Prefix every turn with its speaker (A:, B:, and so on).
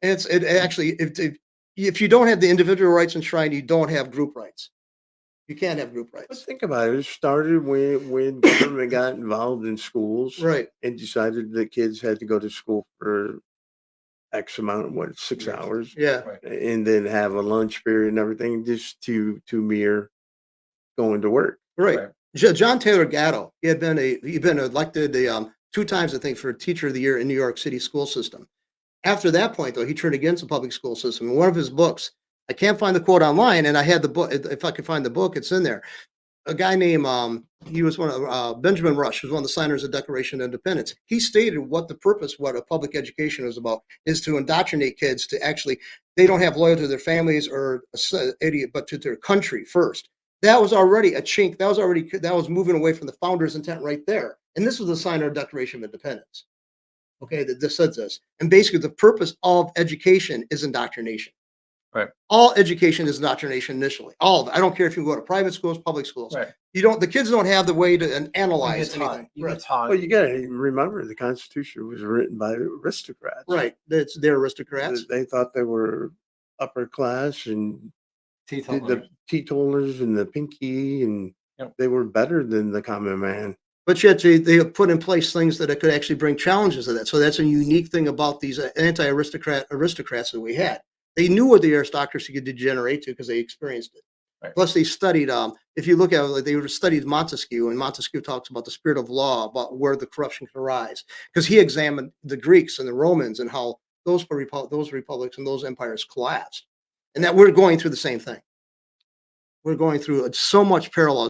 A: It actually, if you don't have the individual rights enshrined, you don't have group rights. You can't have group
B: But
A: rights.
B: think about it. It started when government got involved in schools
A: Right.
B: and decided that kids had to go to school for X amount, what, 6 hours,
A: Yeah.
C: Right.
B: and then have a lunch period and everything, just to mere going to work.
A: Right.
C: Right.
A: John Taylor Gatto, he'd been elected 2 times, I think, for Teacher of the Year in New York City school system. After that point, though, he turned against the public school system. In one of his books, I can't find the quote online, and I had the book. If I could find the book, it's in there. A guy named he was one of Benjamin Rush, was one of the signers of the Declaration of Independence. He stated what the purpose, what a public education is about, is to indoctrinate kids to actually they don't have loyalty to their families or idiot, but to their country first. That was already a chink. That was moving away from the founder's intent right there. And this was the signer of the Declaration of Independence. Okay, that this says this, and basically the purpose of education is indoctrination.
C: Right.
A: All education is indoctrination initially. All of it. I don't care if you go to private schools, public schools.
C: Right.
A: The kids don't have the way to analyze
C: You get taught.
A: anything.
C: You
A: Right.
C: get taught.
B: Well, you got to remember the Constitution was written by aristocrats.
A: Right. They're aristocrats.
B: They thought they were upper class and the teetotalers and the pinky, and
C: Yep.
B: they were better than the common man.
A: But yet they have put in place things that could actually bring challenges to that. So that's a unique thing about these aristocrats that we had. They knew what the aristocracy could degenerate to because they experienced it.
C: Right.
A: Plus, they studied. If you look at it, they studied Montesquieu, and Montesquieu talks about the spirit of law, about where the corruption can arise, because he examined the Greeks and the Romans and how those republics and those empires collapsed, and that we're going through the same thing. We're going through so much parallel.